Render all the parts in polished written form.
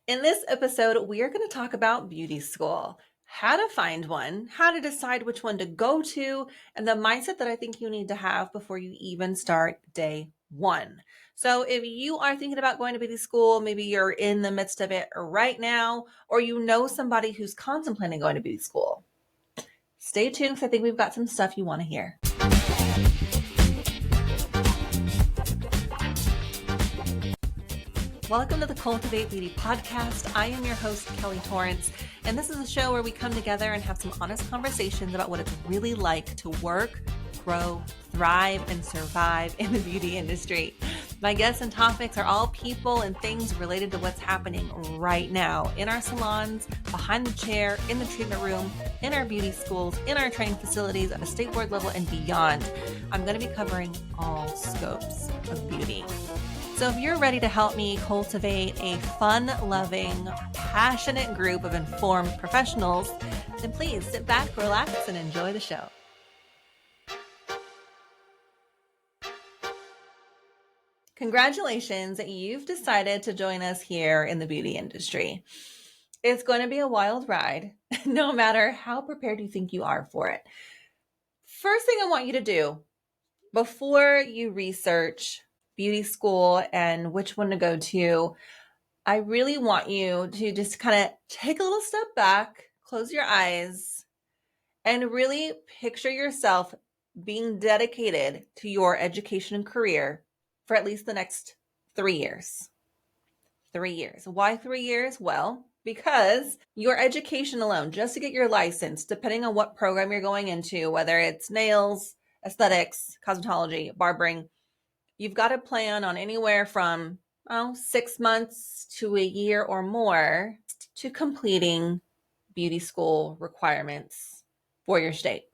In this episode, we are going to talk about beauty school, how to find one, how to decide which one to go to, and the mindset that I think you need to have before you even start day one. So if you are thinking about going to beauty school, maybe you're in the midst of it right now, or you know somebody who's contemplating going to beauty school, stay tuned because I think we've got some stuff you want to hear. Welcome to the Cultivate Beauty Podcast. I am your host, Kelli Torrance, and this is a show where we come together and have some honest conversations about what it's really like to work, grow, thrive, and survive in the beauty industry. My guests and topics are all people and things related to what's happening right now in our salons, behind the chair, in the treatment room, in our beauty schools, in our training facilities, at a state board level, and beyond. I'm going to be covering all scopes of beauty. So if you're ready to help me cultivate a fun-loving, passionate group of informed professionals, then please sit back, relax, and enjoy the show. Congratulations, you've decided to join us here in the beauty industry. It's going to be a wild ride, no matter how prepared you think you are for it. First thing I want you to do before you research beauty school and which one to go to, I really want you to just kind of take a little step back, close your eyes, and really picture yourself being dedicated to your education and career for at least the next 3 years. 3 years. Why 3 years? Well, because your education alone, just to get your license, depending on what program you're going into, whether it's nails, aesthetics, cosmetology, barbering, you've got to plan on anywhere from 6 months to a year or more to completing beauty school requirements for your state.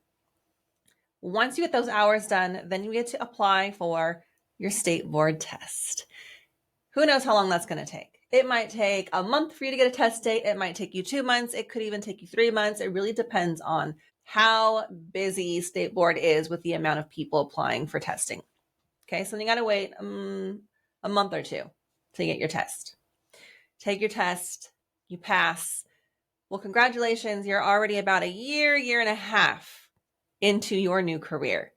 Once you get those hours done, then you get to apply for your state board test. Who knows how long that's going to take? It might take a month for you to get a test date. It might take you 2 months. It could even take you 3 months. It really depends on how busy state board is with the amount of people applying for testing. Okay, so you got to wait a month or two to get your test. Take your test, you pass. Well, congratulations, you're already about a year and a half into your new career.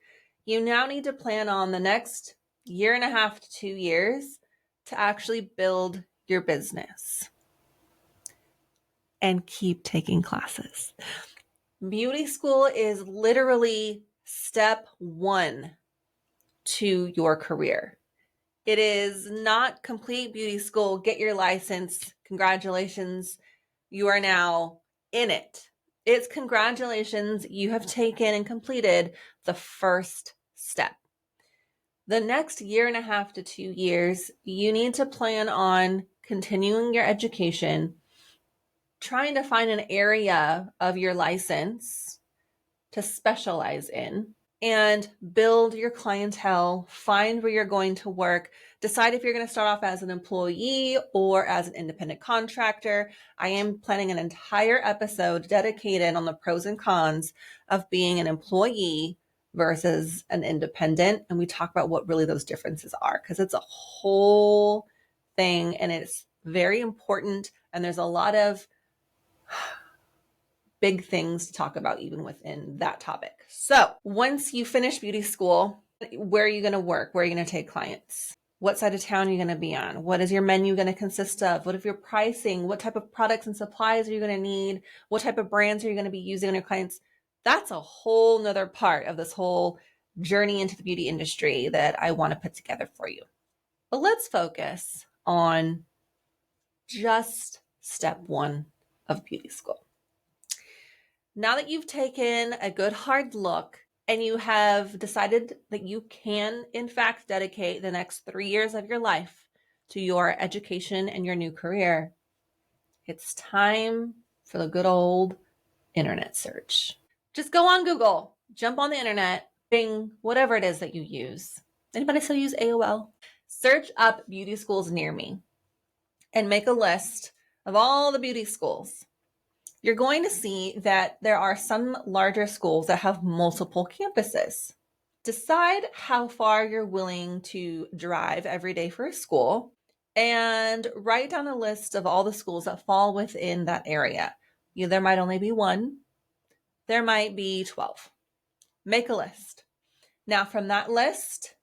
You now need to plan on the next year and a half to 2 years to actually build your business and keep taking classes. Beauty school is literally step one to your career. It is not complete beauty school, get your license, congratulations, you are now in it. It's congratulations, you have taken and completed the first step. The next year and a half to 2 years, you need to plan on continuing your education, trying to find an area of your license to specialize in, and build your clientele, find where you're going to work, decide if you're going to start off as an employee or as an independent contractor. I am planning an entire episode dedicated on the pros and cons of being an employee versus an independent. And we talk about what really those differences are, because it's a whole thing and it's very important. And there's a lot of big things to talk about even within that topic. So once you finish beauty school, where are you going to work? Where are you going to take clients? What side of town are you going to be on? What is your menu going to consist of? What is your pricing? What type of products and supplies are you going to need? What type of brands are you going to be using on your clients? That's a whole nother part of this whole journey into the beauty industry that I want to put together for you. But let's focus on just step one of beauty school. Now that you've taken a good hard look and you have decided that you can, in fact, dedicate the next 3 years of your life to your education and your new career, it's time for the good old internet search. Just go on Google, jump on the internet, Bing, whatever it is that you use. Anybody still use AOL? Search up beauty schools near me and make a list of all the beauty schools. You're going to see that there are some larger schools that have multiple campuses. Decide how far you're willing to drive every day for a school and write down a list of all the schools that fall within that area. There might only be one, there might be 12. Make a list. Now, from that list,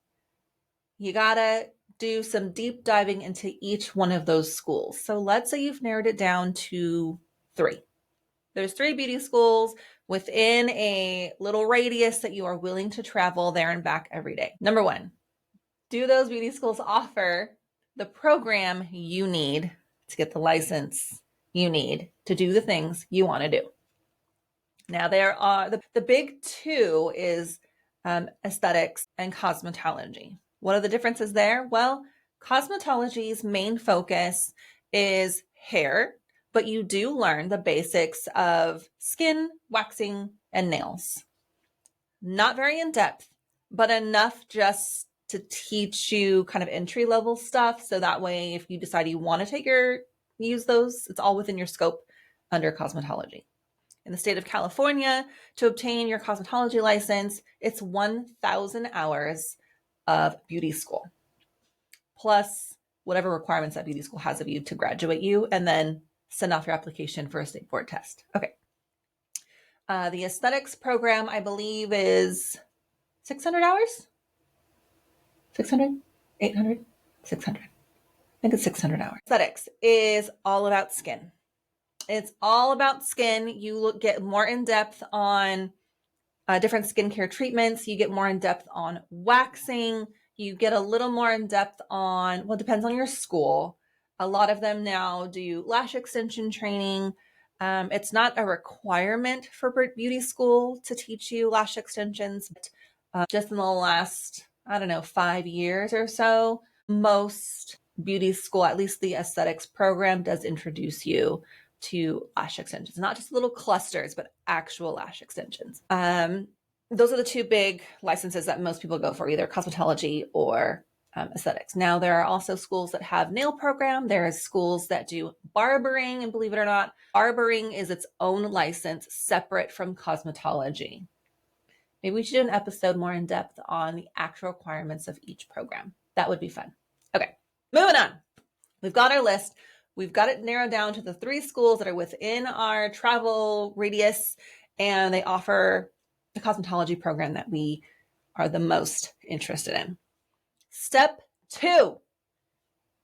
you gotta do some deep diving into each one of those schools. So let's say you've narrowed it down to 3. There's 3 beauty schools within a little radius that you are willing to travel there and back every day. Number 1, do those beauty schools offer the program you need to get the license you need to do the things you want to do? Now, there are the big 2 is aesthetics and cosmetology. What are the differences there? Well, cosmetology's main focus is hair, but you do learn the basics of skin, waxing, and nails. Not very in depth, but enough just to teach you kind of entry level stuff. So that way, if you decide you want to use those, it's all within your scope under cosmetology. In the state of California, to obtain your cosmetology license, it's 1,000 hours of beauty school, plus whatever requirements that beauty school has of you to graduate you, and then send off your application for a state board test. Okay. The aesthetics program, I believe, is 600 hours? 600? 800? 600. I think it's 600 hours. Aesthetics is all about skin. It's all about skin. You get more in depth on different skincare treatments. You get more in depth on waxing. You get a little more in depth on, well, it depends on your school. A lot of them now do lash extension training. It's not a requirement for beauty school to teach you lash extensions. But, just in the last, 5 years or so, most beauty school, at least the aesthetics program, does introduce you to lash extensions, not just little clusters, but actual lash extensions. Those are the 2 big licenses that most people go for, either cosmetology or aesthetics. Now, there are also schools that have nail program. There are schools that do barbering, and believe it or not, barbering is its own license separate from cosmetology. Maybe we should do an episode more in depth on the actual requirements of each program. That would be fun. Okay, moving on. We've got our list. We've got it narrowed down to the 3 schools that are within our travel radius, and they offer the cosmetology program that we are the most interested in. Step 2,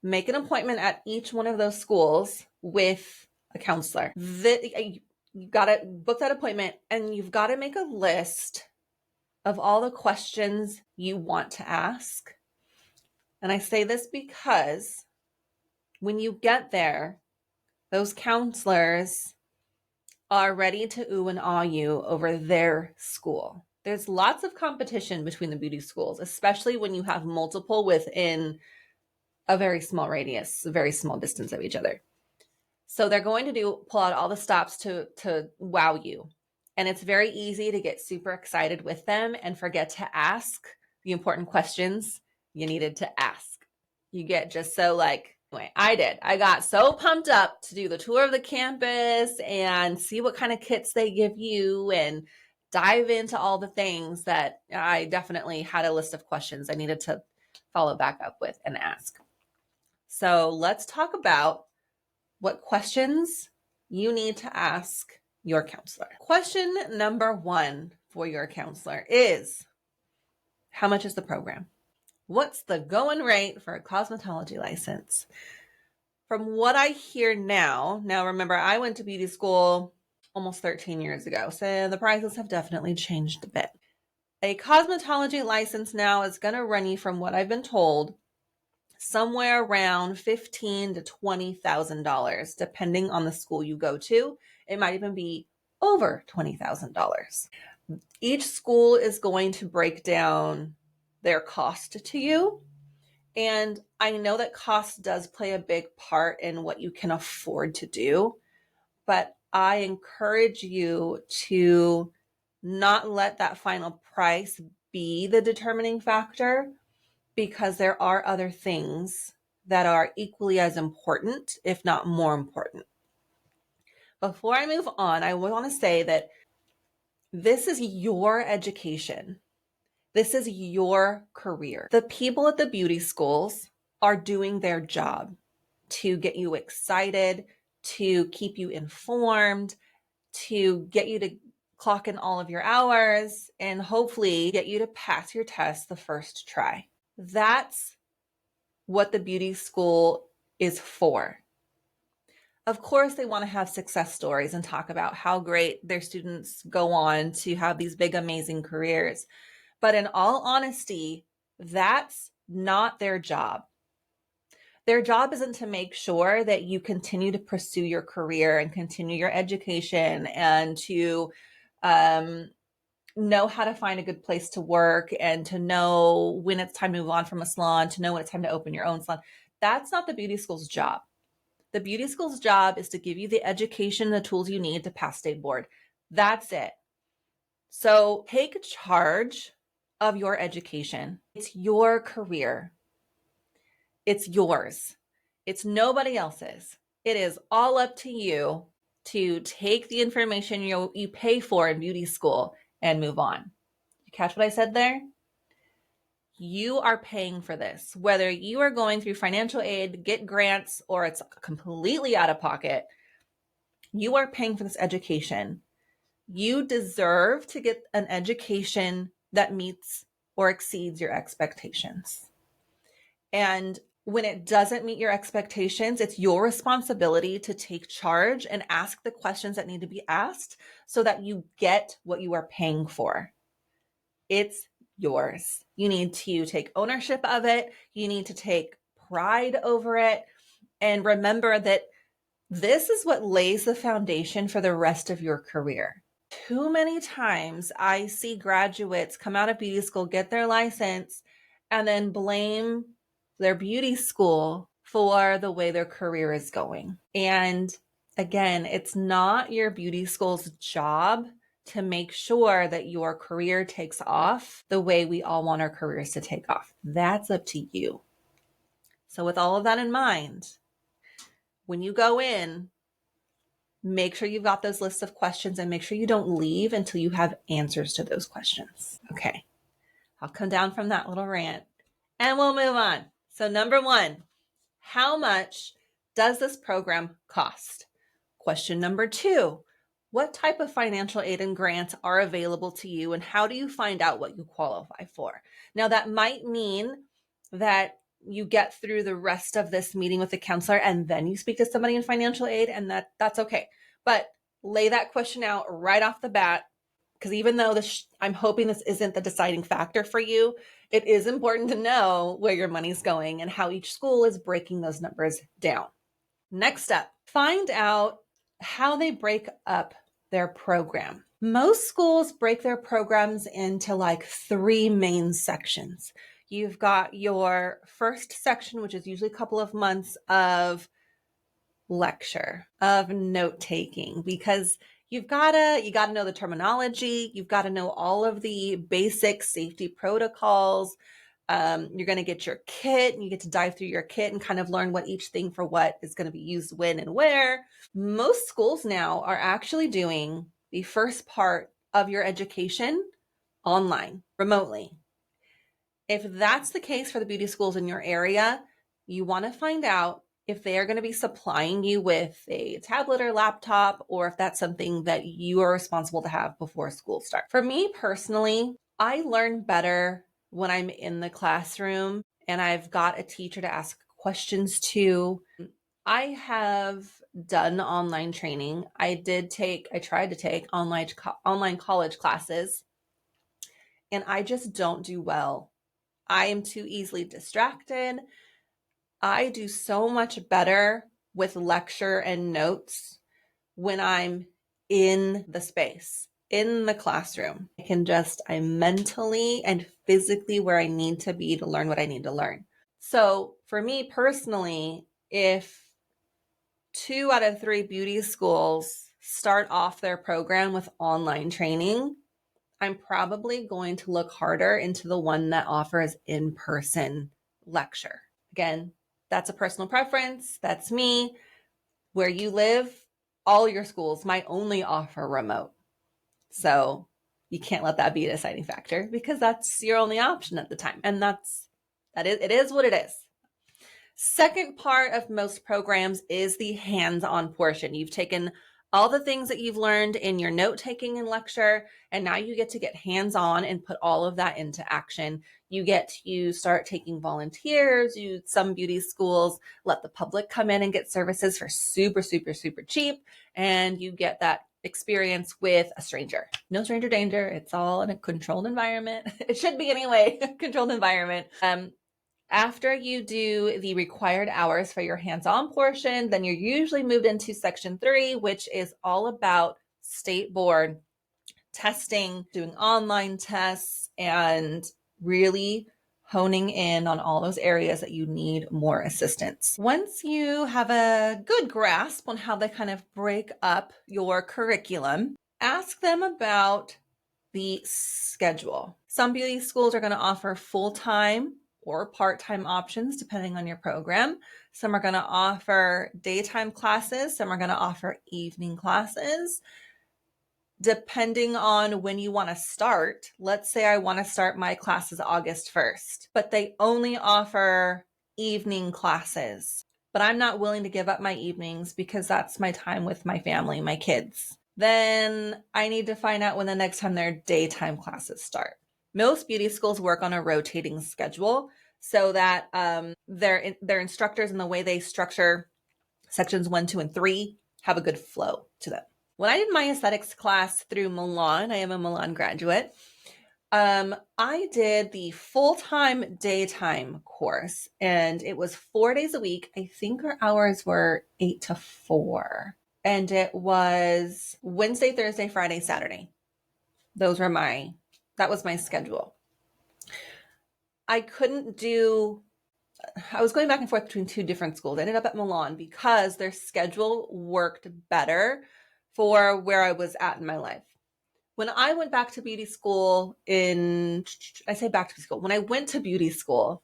make an appointment at each one of those schools with a counselor. You got to book that appointment, and you've got to make a list of all the questions you want to ask. And I say this because when you get there, those counselors are ready to ooh and awe you over their school. There's lots of competition between the beauty schools, especially when you have multiple within a very small radius, a very small distance of each other. So they're going to pull out all the stops to wow you. And it's very easy to get super excited with them and forget to ask the important questions you needed to ask. You get just so anyway, I got so pumped up to do the tour of the campus and see what kind of kits they give you and dive into all the things that I definitely had a list of questions I needed to follow back up with and ask. So let's talk about what questions you need to ask your counselor. Question number 1 for your counselor is, how much is the program? What's the going rate for a cosmetology license? From what I hear now remember, I went to beauty school almost 13 years ago, so the prices have definitely changed a bit. A cosmetology license now is going to run you, from what I've been told, somewhere around $15,000 to $20,000, depending on the school you go to. It might even be over $20,000. Each school is going to break down their cost to you. And I know that cost does play a big part in what you can afford to do, but I encourage you to not let that final price be the determining factor, because there are other things that are equally as important, if not more important. Before I move on, I want to say that this is your education. This is your career. The people at the beauty schools are doing their job. to get you excited, to keep you informed, to get you to clock in all of your hours, and hopefully get you to pass your test the first try. That's what the beauty school is for. Of course, they want to have success stories and talk about how great their students go on to have these big, amazing careers. But in all honesty, that's not their job. Their job isn't to make sure that you continue to pursue your career and continue your education and to know how to find a good place to work and to know when it's time to move on from a salon, to know when it's time to open your own salon. That's not the beauty school's job. The beauty school's job is to give you the education, the tools you need to pass state board. That's it. So take charge of your education. It's your career. It's yours. It's nobody else's. It is all up to you to take the information you pay for in beauty school and move on. You catch what I said there? You are paying for this. Whether you are going through financial aid, get grants, or it's completely out of pocket, you are paying for this education. You deserve to get an education that meets or exceeds your expectations. And when it doesn't meet your expectations, it's your responsibility to take charge and ask the questions that need to be asked so that you get what you are paying for. It's yours. You need to take ownership of it. You need to take pride over it. And remember that this is what lays the foundation for the rest of your career. Too many times I see graduates come out of beauty school, get their license, and then blame their beauty school for the way their career is going. And again, it's not your beauty school's job to make sure that your career takes off the way we all want our careers to take off. That's up to you. So with all of that in mind, when you go in, make sure you've got those lists of questions and make sure you don't leave until you have answers to those questions. Okay, I'll come down from that little rant and we'll move on. So number one, how much does this program cost? Question number two, what type of financial aid and grants are available to you and how do you find out what you qualify for? Now that might mean that you get through the rest of this meeting with the counselor and then you speak to somebody in financial aid, and that's okay. But lay that question out right off the bat, because even though I'm hoping this isn't the deciding factor for you, it is important to know where your money's going and how each school is breaking those numbers down. Next up, find out how they break up their program. Most schools break their programs into like 3 main sections. You've got your first section, which is usually a couple of months of lecture, of note taking, because you gotta know the terminology. You've got to know all of the basic safety protocols. You're going to get your kit and you get to dive through your kit and kind of learn what each thing for what is going to be used when and where. Most schools now are actually doing the first part of your education online, remotely. If that's the case for the beauty schools in your area, you want to find out if they are going to be supplying you with a tablet or laptop, or if that's something that you are responsible to have before school starts. For me personally, I learn better when I'm in the classroom and I've got a teacher to ask questions to. I have done online training. I tried to take online college classes, and I just don't do well. I am too easily distracted. I do so much better with lecture and notes when I'm in the space, in the classroom. I'm mentally and physically where I need to be to learn what I need to learn. So for me personally, if 2 out of 3 beauty schools start off their program with online training, I'm probably going to look harder into the one that offers in-person lecture. Again, that's a personal preference. That's me. Where you live, all your schools might only offer remote. So you can't let that be a deciding factor because that's your only option at the time. And it is what it is. Second part of most programs is the hands-on portion. You've taken all the things that you've learned in your note-taking and lecture, and now you get to get hands-on and put all of that into action. You get to start taking volunteers. Some beauty schools let the public come in and get services for super, super, super cheap, and you get that experience with a stranger. No stranger danger. It's all in a controlled environment. It should be anyway, controlled environment. After you do the required hours for your hands-on portion, then you're usually moved into section 3, which is all about state board testing, doing online tests, and really honing in on all those areas that you need more assistance. Once you have a good grasp on how they kind of break up your curriculum, ask them about the schedule. Some beauty schools are going to offer full-time or part-time options depending on your program. Some are going to offer daytime classes. Some are going to offer evening classes. Depending on when you want to start, let's say I want to start my classes August 1st, but they only offer evening classes. But I'm not willing to give up my evenings because that's my time with my family, my kids. Then I need to find out when the next time their daytime classes start. Most beauty schools work on a rotating schedule so that their instructors and the way they structure sections 1, 2, and 3 have a good flow to them. When I did my aesthetics class through Milan, I am a Milan graduate, I did the full-time daytime course, and it was 4 days a week. I think our hours were 8 to 4, and it was Wednesday, Thursday, Friday, Saturday. That was my schedule. I was going back and forth between 2 different schools. I ended up at Milan because their schedule worked better for where I was at in my life. When I went back to beauty school when I went to beauty school,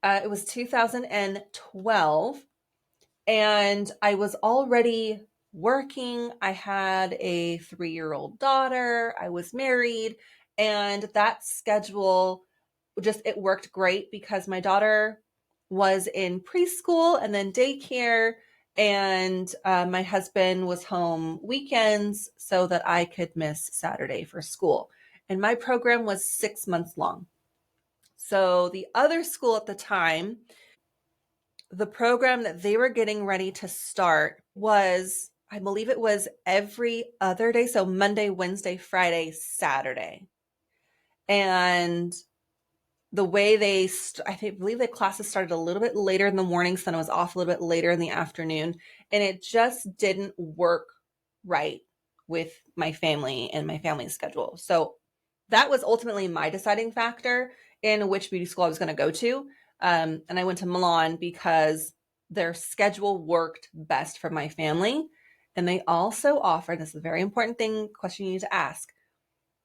it was 2012, and I was already working. I had a 3-year-old daughter. I was married, and that schedule it worked great because my daughter was in preschool and then daycare, and my husband was home weekends so that I could miss Saturday for school. And my program was 6 months long. So the other school at the time, the program that they were getting ready to start was, I believe it was every other day. So Monday, Wednesday, Friday, Saturday. And the way I believe the classes started a little bit later in the mornings, then it was off a little bit later in the afternoon. And it just didn't work right with my family and my family's schedule. So that was ultimately my deciding factor in which beauty school I was going to go to. And I went to Milan because their schedule worked best for my family. And they also offered, this is a very important question you need to ask.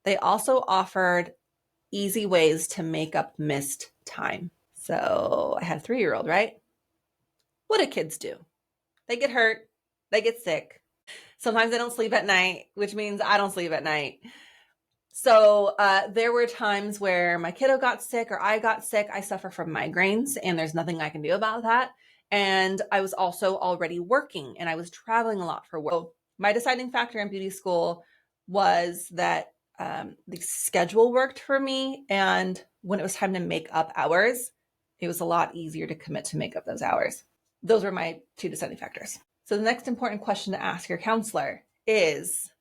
They also offered easy ways to make up missed time. So I had a 3-year-old, right? What do kids do? They get hurt. They get sick. Sometimes they don't sleep at night, which means I don't sleep at night. So there were times where my kiddo got sick or I got sick. I suffer from migraines, and there's nothing I can do about that. And I was also already working, and I was traveling a lot for work. So my deciding factor in beauty school was that the schedule worked for me. And when it was time to make up hours, it was a lot easier to commit to make up those hours. Those were my 2 deciding factors. So the next important question to ask your counselor is,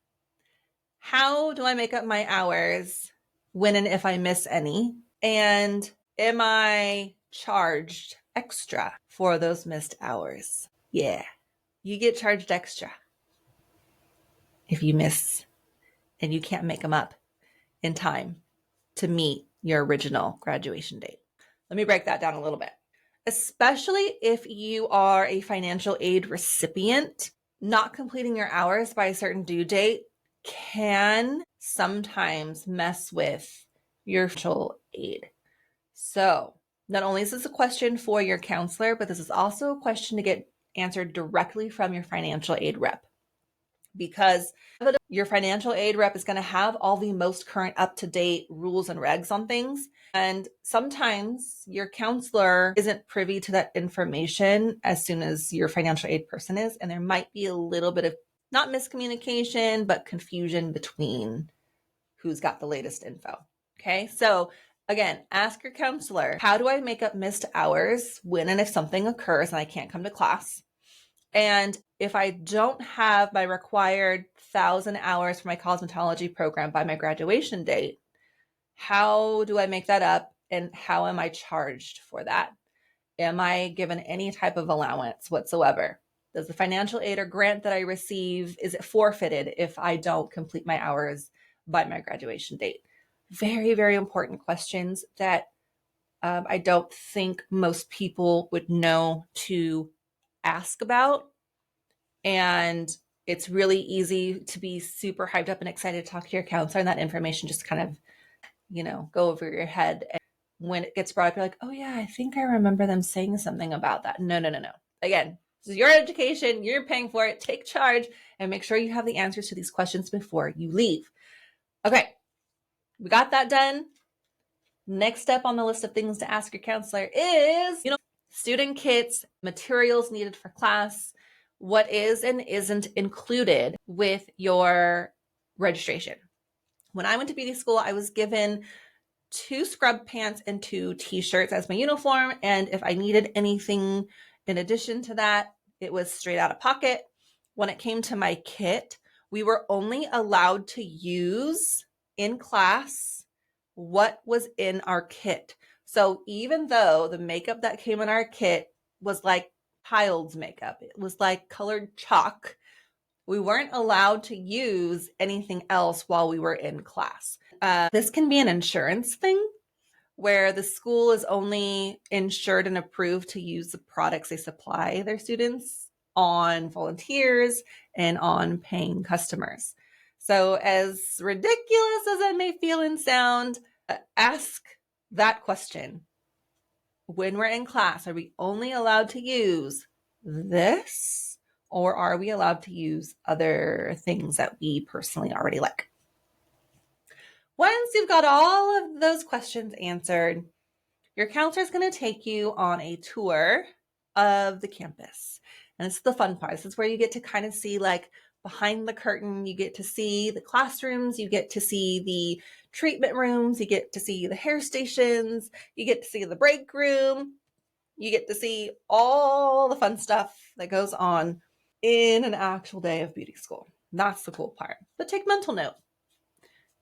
how do I make up my hours when and if I miss any? And am I charged extra for those missed hours? Yeah, you get charged extra if you miss and you can't make them up in time to meet your original graduation date. Let me break that down a little bit. Especially if you are a financial aid recipient, not completing your hours by a certain due date can sometimes mess with your financial aid. So not only is this a question for your counselor, but this is also a question to get answered directly from your financial aid rep. because your financial aid rep is going to have all the most current up-to-date rules and regs on things. And sometimes your counselor isn't privy to that information as soon as your financial aid person is. And there might be a little bit of not miscommunication, but confusion between who's got the latest info. Okay. So again, ask your counselor, how do I make up missed hours when and if something occurs and I can't come to class? And if I don't have my required 1,000 hours for my cosmetology program by my graduation date, how do I make that up? And how am I charged for that? Am I given any type of allowance whatsoever? Does the financial aid or grant that I receive, is it forfeited if I don't complete my hours by my graduation date? Very, very important questions that I don't think most people would know to ask about. And it's really easy to be super hyped up and excited to talk to your counselor, and that information just kind of, go over your head. And when it gets brought up, you're like, oh yeah, I think I remember them saying something about that. No, no, no, no. Again, this is your education. You're paying for it. Take charge and make sure you have the answers to these questions before you leave. Okay, we got that done. Next step on the list of things to ask your counselor is, student kits, materials needed for class, what is and isn't included with your registration. When I went to beauty school, I was given 2 scrub pants and 2 t-shirts as my uniform. And if I needed anything in addition to that, it was straight out of pocket. When it came to my kit, we were only allowed to use in class what was in our kit. So even though the makeup that came in our kit was like child's makeup, it was like colored chalk, we weren't allowed to use anything else while we were in class. This can be an insurance thing where the school is only insured and approved to use the products they supply their students on volunteers and on paying customers. So as ridiculous as it may feel and sound, ask that question. When we're in class, are we only allowed to use this, or are we allowed to use other things that we personally already like? Once you've got all of those questions answered, your counselor is going to take you on a tour of the campus. And this is the fun part. This is where you get to kind of see like behind the curtain. You get to see the classrooms. You get to see the treatment rooms. You get to see the hair stations. You get to see the break room. You get to see all the fun stuff that goes on in an actual day of beauty school. That's the cool part. But take mental note.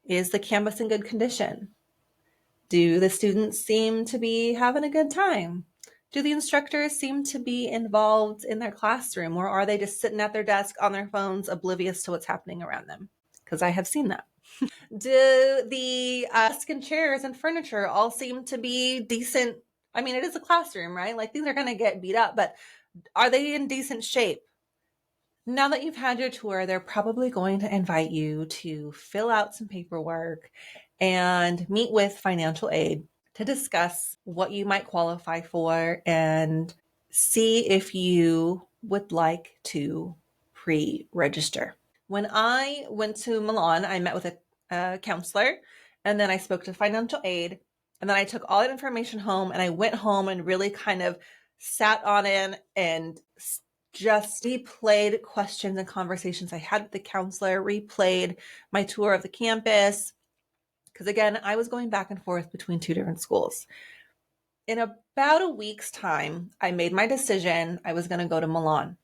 Is the campus in good condition? Do the students seem to be having a good time? Do the instructors seem to be involved in their classroom, or are they just sitting at their desk on their phones, oblivious to what's happening around them? Because I have seen that. Do the desk and chairs and furniture all seem to be decent? I mean, it is a classroom, right? Like things are going to get beat up, but are they in decent shape? Now that you've had your tour, they're probably going to invite you to fill out some paperwork and meet with financial aid to discuss what you might qualify for and see if you would like to pre-register. When I went to Milan, I met with a counselor, and then I spoke to financial aid, and then I took all that information home, and I went home and really kind of sat on it and just replayed questions and conversations I had with the counselor, replayed my tour of the campus. Because again, I was going back and forth between 2 different schools. In about a week's time, I made my decision I was going to go to Milan.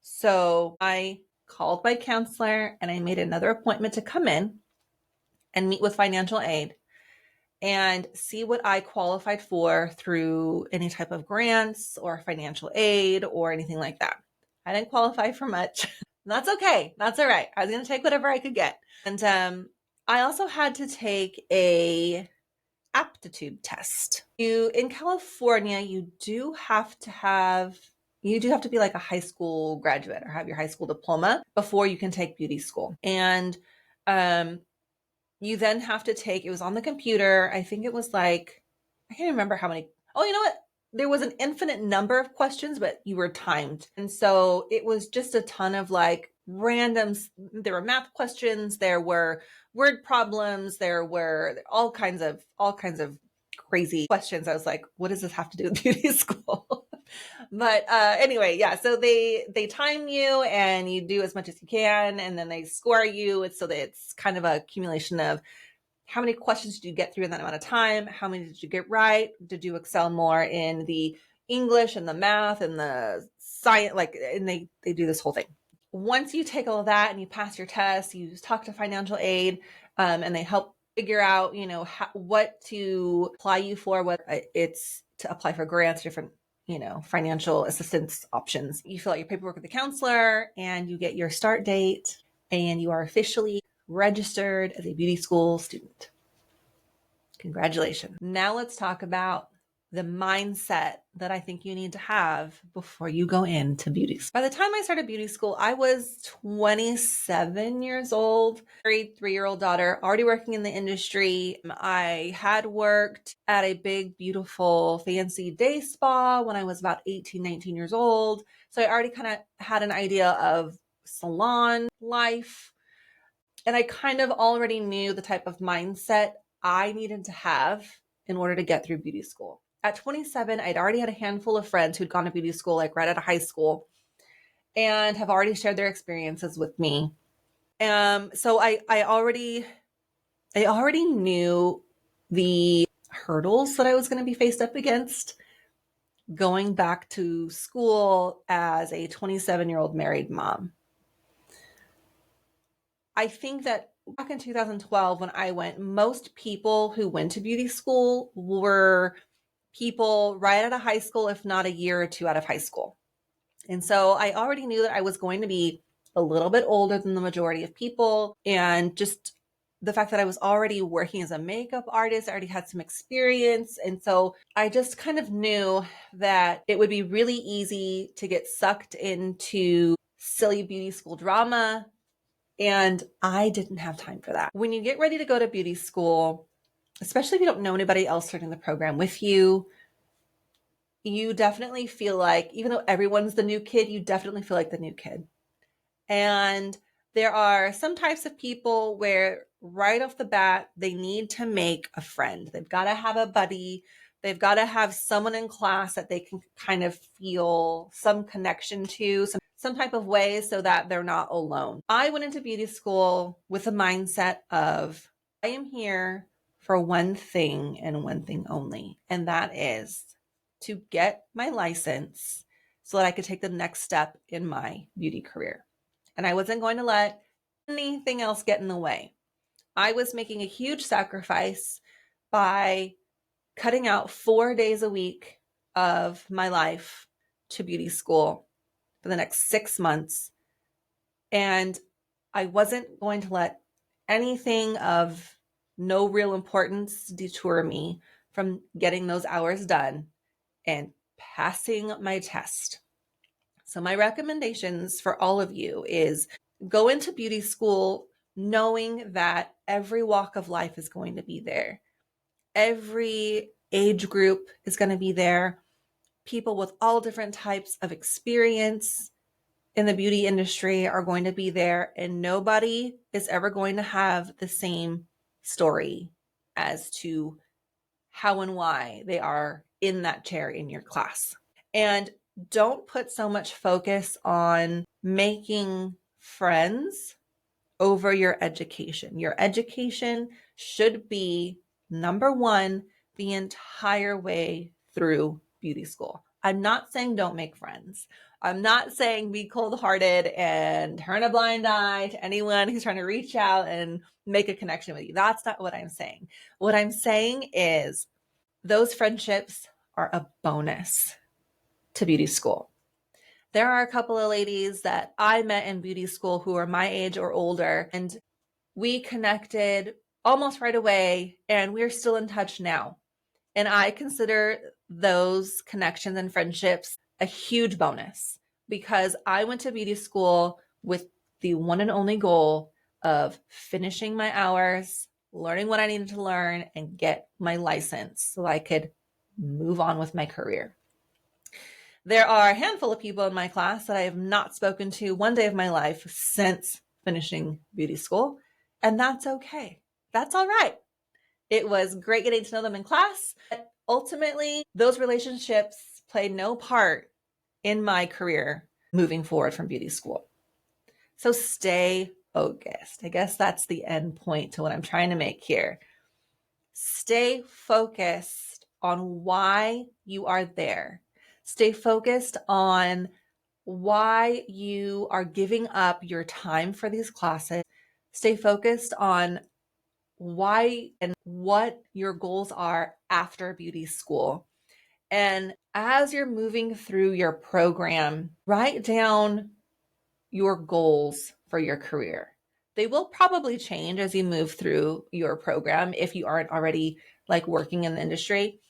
So I called my counselor and I made another appointment to come in and meet with financial aid and see what I qualified for through any type of grants or financial aid or anything like that. I didn't qualify for much. That's okay. That's all right. I was going to take whatever I could get. And I also had to take a aptitude test. In California, you do have to be like a high school graduate or have your high school diploma before you can take beauty school. And you then have to take, it was on the computer. I think it was like, I can't remember how many. Oh, you know what? There was an infinite number of questions, but you were timed. And so it was just a ton of like there were math questions, there were word problems, there were all kinds of crazy questions. I was like, what does this have to do with beauty school? But anyway, yeah, so they time you and you do as much as you can, and then they score you. So that it's kind of a accumulation of how many questions did you get through in that amount of time? How many did you get right? Did you excel more in the English and the math and the science? And they do this whole thing. Once you take all of that and you pass your test, you talk to financial aid, and they help figure out, what to apply you for, what it's to apply for grants, different, financial assistance options. You fill out your paperwork with the counselor and you get your start date, and you are officially registered as a beauty school student. Congratulations. Now let's talk about the mindset that I think you need to have before you go into beauty school. By the time I started beauty school, I was 27 years old, married, 3-year-old daughter, already working in the industry. I had worked at a big, beautiful, fancy day spa when I was about 18, 19 years old. So I already kind of had an idea of salon life. And I kind of already knew the type of mindset I needed to have in order to get through beauty school. At 27, I'd already had a handful of friends who'd gone to beauty school, like right out of high school, and have already shared their experiences with me. So I already knew the hurdles that I was going to be faced up against going back to school as a 27-year-old married mom. I think that back in 2012, when I went, most people who went to beauty school were people right out of high school, if not a year or two out of high school. And so I already knew that I was going to be a little bit older than the majority of people. And just the fact that I was already working as a makeup artist, I already had some experience. And so I just kind of knew that it would be really easy to get sucked into silly beauty school drama. And I didn't have time for that. When you get ready to go to beauty school, especially if you don't know anybody else starting the program with you, you definitely feel like, even though everyone's the new kid, you definitely feel like the new kid. And there are some types of people where right off the bat, they need to make a friend. They've got to have a buddy. They've got to have someone in class that they can kind of feel some connection to, some type of way, so that they're not alone. I went into beauty school with a mindset of, I am here for one thing and one thing only, and that is to get my license so that I could take the next step in my beauty career. And I wasn't going to let anything else get in the way. I was making a huge sacrifice by cutting out 4 days a week of my life to beauty school for the next 6 months. And I wasn't going to let anything of no real importance detour me from getting those hours done and passing my test. So my recommendations for all of you is go into beauty school knowing that every walk of life is going to be there. Every age group is going to be there. People with all different types of experience in the beauty industry are going to be there, and nobody is ever going to have the same story as to how and why they are in that chair in your class. And don't put so much focus on making friends over your education. Your education should be number one the entire way through beauty school. I'm not saying don't make friends. I'm not saying be cold-hearted and turn a blind eye to anyone who's trying to reach out and make a connection with you. That's not what I'm saying. What I'm saying is those friendships are a bonus to beauty school. There are a couple of ladies that I met in beauty school who are my age or older, and we connected almost right away, and we're still in touch now. And I consider those connections and friendships a huge bonus, because I went to beauty school with the one and only goal of finishing my hours, learning what I needed to learn, and get my license so I could move on with my career. There are a handful of people in my class that I have not spoken to one day of my life since finishing beauty school, and that's okay. That's all right. It was great getting to know them in class. But ultimately, those relationships played no part in my career moving forward from beauty school. So stay focused. I guess that's the end point to what I'm trying to make here. Stay focused on why you are there. Stay focused on why you are giving up your time for these classes. Stay focused on why and what your goals are after beauty school. And as you're moving through your program, write down your goals for your career. They will probably change as you move through your program if you aren't already like working in the industry.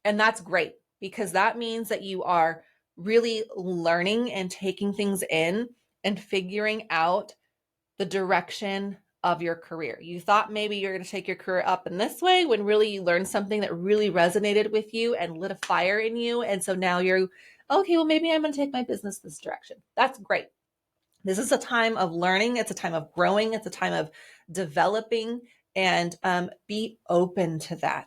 And that's great because that means that you are really learning and taking things in and figuring out the direction of your career. You thought maybe you're going to take your career up in this way when really you learned something that really resonated with you and lit a fire in you. And so now you're, okay, well, maybe I'm going to take my business this direction. That's great. This is a time of learning. It's a time of growing. It's a time of developing, and be open to that.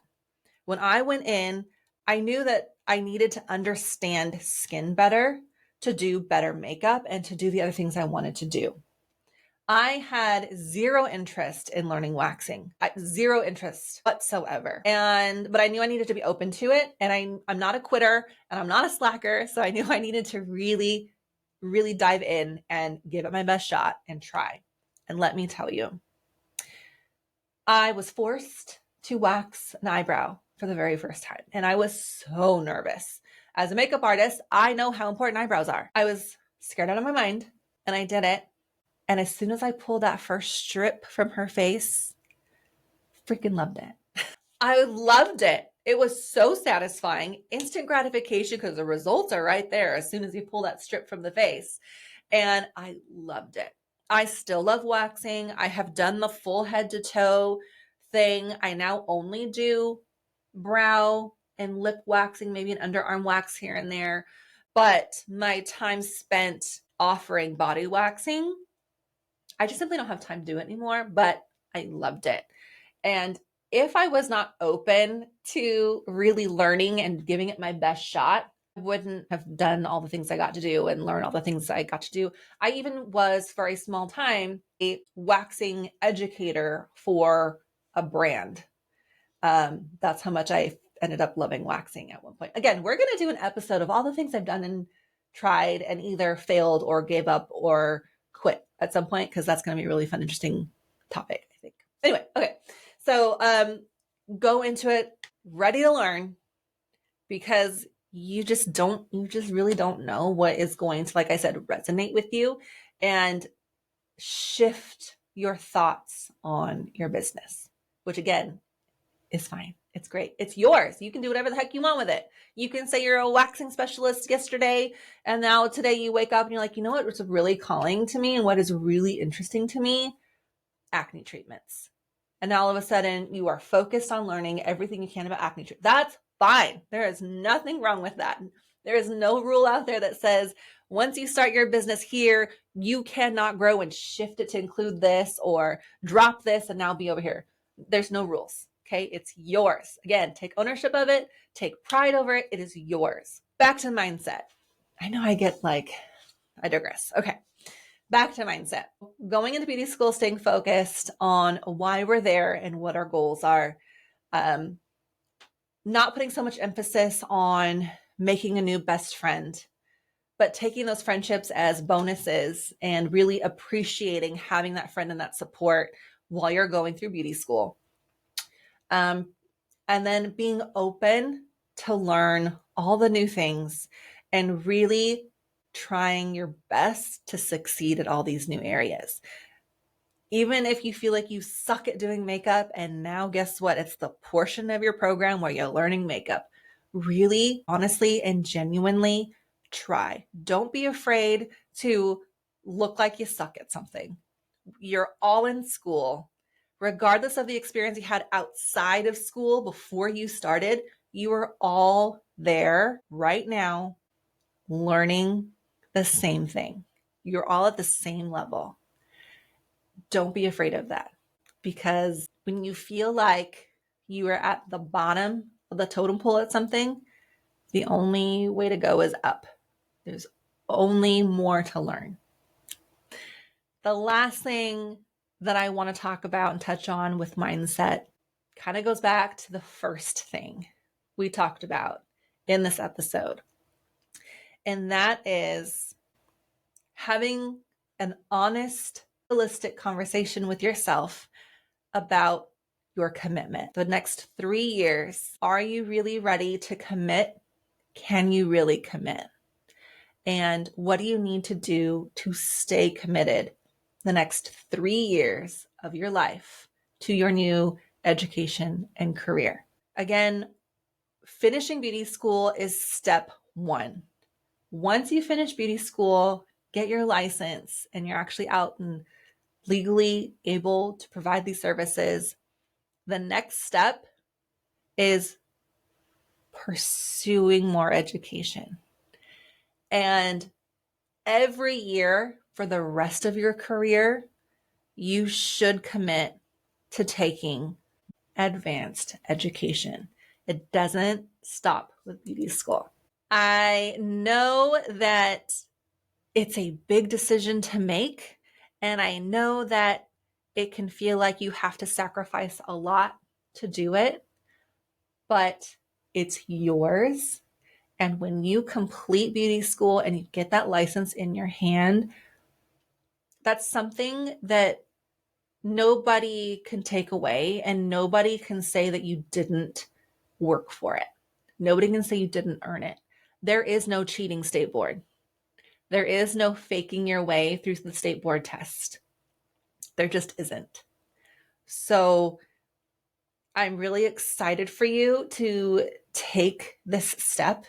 When I went in, I knew that I needed to understand skin better, to do better makeup, and to do the other things I wanted to do. I had zero interest in learning waxing, zero interest whatsoever. But I knew I needed to be open to it. And I'm not a quitter and I'm not a slacker. So I knew I needed to really, really dive in and give it my best shot and try. And let me tell you, I was forced to wax an eyebrow for the very first time. And I was so nervous. As a makeup artist, I know how important eyebrows are. I was scared out of my mind and I did it. And as soon as I pulled that first strip from her face, freaking loved it. I loved it. It was so satisfying, instant gratification because the results are right there as soon as you pull that strip from the face. And I loved it. I still love waxing. I have done the full head to toe thing. I now only do brow and lip waxing, maybe an underarm wax here and there. But my time spent offering body waxing, I just simply don't have time to do it anymore, but I loved it. And if I was not open to really learning and giving it my best shot, I wouldn't have done all the things I got to do and learn all the things I got to do. I even was, for a small time, a waxing educator for a brand. That's how much I ended up loving waxing at one point. Again, we're going to do an episode of all the things I've done and tried and either failed or gave up or quit at some point, because that's going to be a really fun, interesting topic, I think. Anyway, okay. So go into it ready to learn, because you just really don't know what is going to, like I said, resonate with you and shift your thoughts on your business, which again is fine. It's great. It's yours. You can do whatever the heck you want with it. You can say you're a waxing specialist yesterday, and now today you wake up and you're like, you know what was really calling to me and what is really interesting to me? Acne treatments. And now all of a sudden you are focused on learning everything you can about acne treatment. That's fine. There is nothing wrong with that. There is no rule out there that says once you start your business here, you cannot grow and shift it to include this or drop this and now be over here. There's no rules. Okay. It's yours. Again, take ownership of it, take pride over it. It is yours. Back to mindset. I know I digress. Okay. Back to mindset. Going into beauty school, staying focused on why we're there and what our goals are. Not putting so much emphasis on making a new best friend, but taking those friendships as bonuses and really appreciating having that friend and that support while you're going through beauty school. And then being open to learn all the new things and really trying your best to succeed at all these new areas. Even if you feel like you suck at doing makeup, and now guess what? It's the portion of your program where you're learning makeup. Really, honestly, and genuinely try. Don't be afraid to look like you suck at something. You're all in school. Regardless of the experience you had outside of school before you started, you are all there right now learning the same thing. You're all at the same level. Don't be afraid of that, because when you feel like you are at the bottom of the totem pole at something, the only way to go is up. There's only more to learn. The last thing that I want to talk about and touch on with mindset kind of goes back to the first thing we talked about in this episode. And that is having an honest, realistic conversation with yourself about your commitment. The next 3 years, are you really ready to commit? Can you really commit? And what do you need to do to stay committed the next 3 years of your life to your new education and career? Again, finishing beauty school is step one. Once you finish beauty school, get your license, and you're actually out and legally able to provide these services, the next step is pursuing more education. And every year for the rest of your career, you should commit to taking advanced education. It doesn't stop with beauty school. I know that it's a big decision to make, and I know that it can feel like you have to sacrifice a lot to do it, but it's yours. And when you complete beauty school and you get that license in your hand, that's something that nobody can take away, and nobody can say that you didn't work for it. Nobody can say you didn't earn it. There is no cheating state board. There is no faking your way through the state board test. There just isn't. So I'm really excited for you to take this step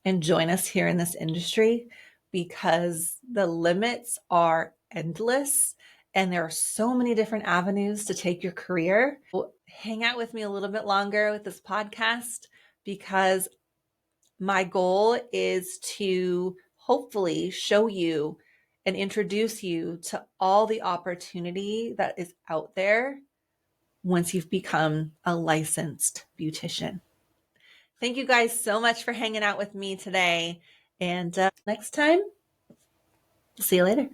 and join us here in this industry, because the limits are endless and there are so many different avenues to take your career. Hang out with me a little bit longer with this podcast, because my goal is to hopefully show you and introduce you to all the opportunity that is out there once you've become a licensed beautician. Thank you guys so much for hanging out with me today. And next time, see you later.